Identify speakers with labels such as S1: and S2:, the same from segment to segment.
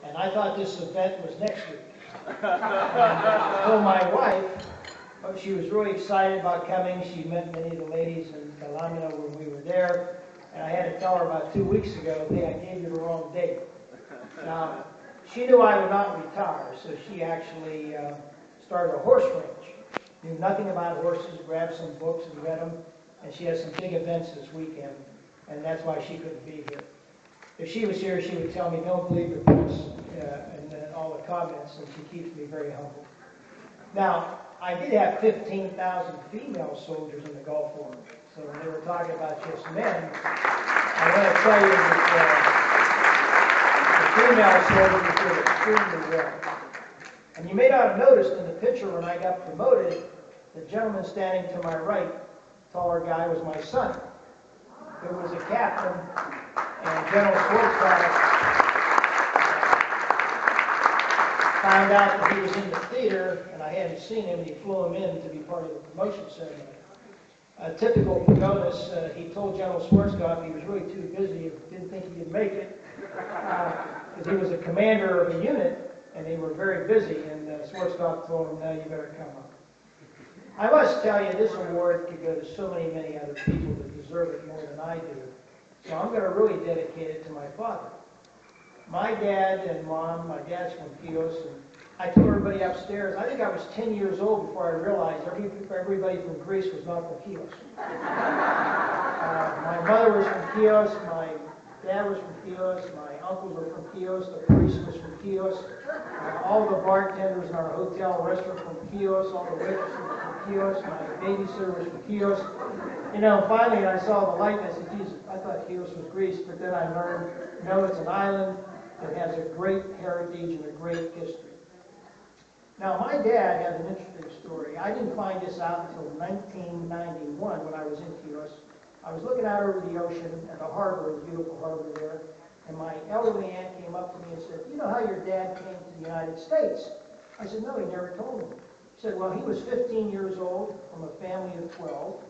S1: And I thought this event was next week. I told my wife, she was really excited about coming. She met many of the ladies in Lamina when we were there. And I had to tell her about 2 weeks ago, hey, I gave you the wrong date. Now, she knew I would not retire, so she actually started a horse ranch. Knew nothing about horses, grabbed some books and read them, and she has some big events this weekend, and that's why she couldn't be here. If she was here, she would tell me, don't believe the books and all the comments, and she keeps me very humble. Now, I did have 15,000 female soldiers in the Gulf War, so when they were talking about just men, I want to tell you that the female soldiers did extremely well. And you may not have noticed in the picture when I got promoted, the gentleman standing to my right, taller guy, was my son, who was a captain, and General Schwarzkopf found out that he was in the theater, and I hadn't seen him, and he flew him in to be part of the promotion ceremony. Typical Pagonis, he told General Schwarzkopf he was really too busy and didn't think he could make it, because he was a commander of a unit, and they were very busy, and Schwarzkopf told him, no, you better come up. I must tell you, this award could go to so many other people that deserve it more than I do. So I'm going to really dedicate it to my father. My dad and mom, my dad's from Chios, and I told everybody upstairs, I think I was 10 years old before I realized everybody from Greece was not from Chios. My mother was from Chios, my dad was from Chios, my uncles were from Chios, the priest was from Chios, all the bartenders in our hotel restaurant from Chios, all the waitresses were from Chios, my babysitter was from Chios. You know, finally I saw the light and I said, Jesus, I thought Chios was Greece, but then I learned, no, it's an island that has a great heritage and a great history. Now, my dad has an interesting story. I didn't find this out until 1991 when I was in Chios. I was looking out over the ocean and the harbor, the beautiful harbor there, and my elderly aunt came up to me and said, you know how your dad came to the United States? I said, no, he never told me. He said, well, he was 15 years old from a family of 12,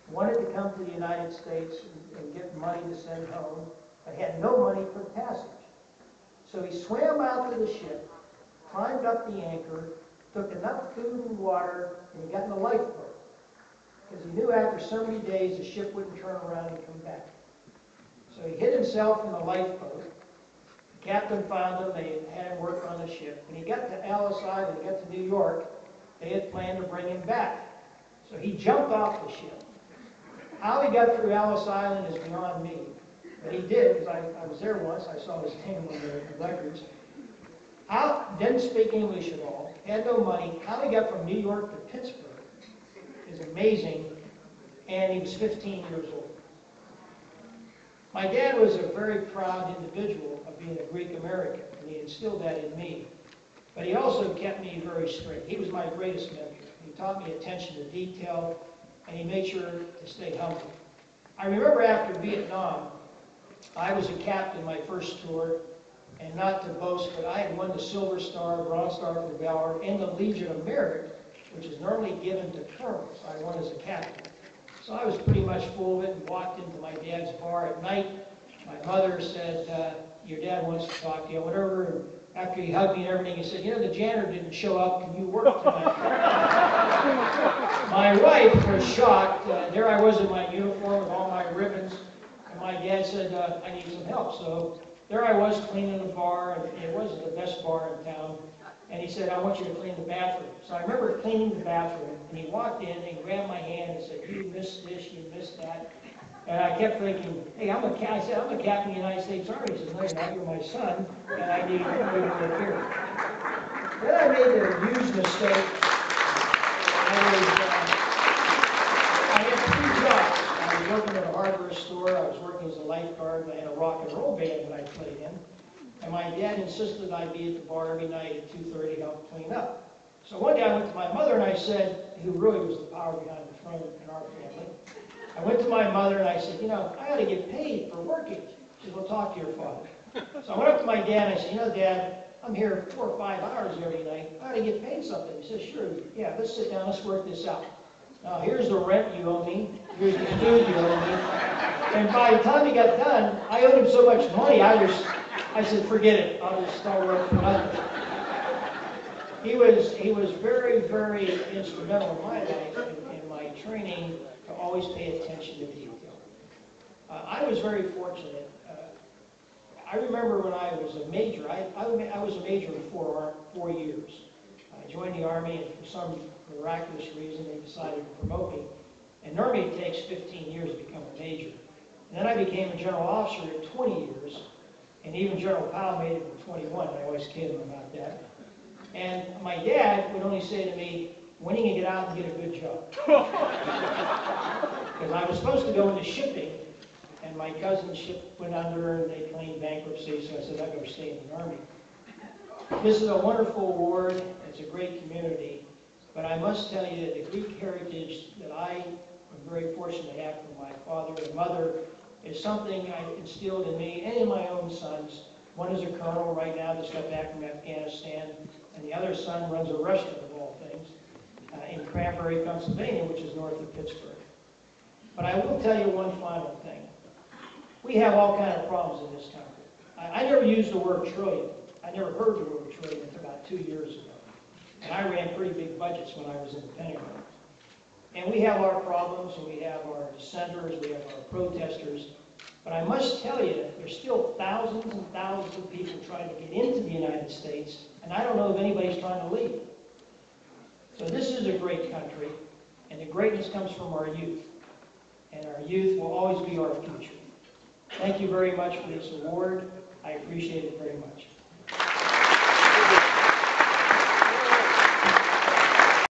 S1: wanted to come to the United States and get money to send home, but had no money for the passage. So he swam out to the ship, climbed up the anchor, took enough food and water, and he got in a lifeboat. Because he knew after so many days the ship wouldn't turn around and come back. So he hid himself in the lifeboat. The captain found him. They had him work on the ship. When he got to Ellis Island, he got to New York, they had planned to bring him back. So he jumped off the ship. How he got through Ellis Island is beyond me. But he did, because I was there once. I saw his name on the records. Didn't speak English at all, had no money. How he got from New York to Pittsburgh is amazing, and he was 15 years old. My dad was a very proud individual of being a Greek American, and he instilled that in me. But he also kept me very straight. He was my greatest mentor. He taught me attention to detail, and he made sure to stay humble. I remember after Vietnam, I was a captain my first tour, and not to boast, but I had won the Silver Star, Bronze Star for Valor, and the Legion of Merit, which is normally given to colonels. I won as a captain. So I was pretty much full of it and walked into my dad's bar at night. My mother said, your dad wants to talk to you. I went over, and after he hugged me and everything, he said, you know, the janitor didn't show up. Can you work tonight? My wife was shocked. There I was in my uniform with all my ribbons. And my dad said, I need some help. So there I was cleaning the bar, and it was the best bar in town. And he said, I want you to clean the bathroom. So I remember cleaning the bathroom, and he walked in and grabbed my hand and said, you missed this, you missed that. And I kept thinking, hey, I said, I'm a captain of the United States Army. He says, no, you're not, you're my son, and I need you to take care of it. Then I made the huge mistake. I had 3 jobs. I was working at a hardware store, I was working as a lifeguard, and I had a rock and roll band that I played in. And my dad insisted I be at the bar every night at 2:30 to help clean up. So one day I went to my mother and I said, who really was the power behind the throne in our family, I went to my mother and I said, you know, I ought to get paid for working. She said, well, talk to your father. So I went up to my dad and I said, you know, Dad, I'm here 4 or 5 hours every night. I ought to get paid something. He said, sure, yeah, let's sit down, let's work this out. Now, here's the rent you owe me. Here's the food you owe me. And by the time he got done, I owed him so much money, I was I said, forget it, I'll just start working for nothing. He was very, very instrumental in my life, in my training, to always pay attention to detail. I was very fortunate. I remember when I was a major, I was a major in 4 years. I joined the Army, and for some miraculous reason, they decided to promote me. And normally it takes 15 years to become a major. And then I became a general officer at 20 years, and even General Powell made it for 21, and I always kid him about that. And my dad would only say to me, when are you going to get out and get a good job? Because I was supposed to go into shipping, and my cousin's ship went under and they claimed bankruptcy, so I said, I'd better stay in the Army. This is a wonderful award, it's a great community, but I must tell you that the Greek heritage that I am very fortunate to have from my father and mother is something I instilled in me and in my own sons. One is a colonel right now, just got back from Afghanistan, and the other son runs a restaurant of all things in Cranberry, Pennsylvania, which is north of Pittsburgh. But I will tell you one final thing. We have all kinds of problems in this country. I never used the word trillion. I never heard the word trillion until about 2 years ago. And I ran pretty big budgets when I was in the Pentagon. And we have our problems, and we have our dissenters, we have our protesters. But I must tell you, there's still thousands and thousands of people trying to get into the United States, and I don't know if anybody's trying to leave. So this is a great country, and the greatness comes from our youth. And our youth will always be our future. Thank you very much for this award. I appreciate it very much.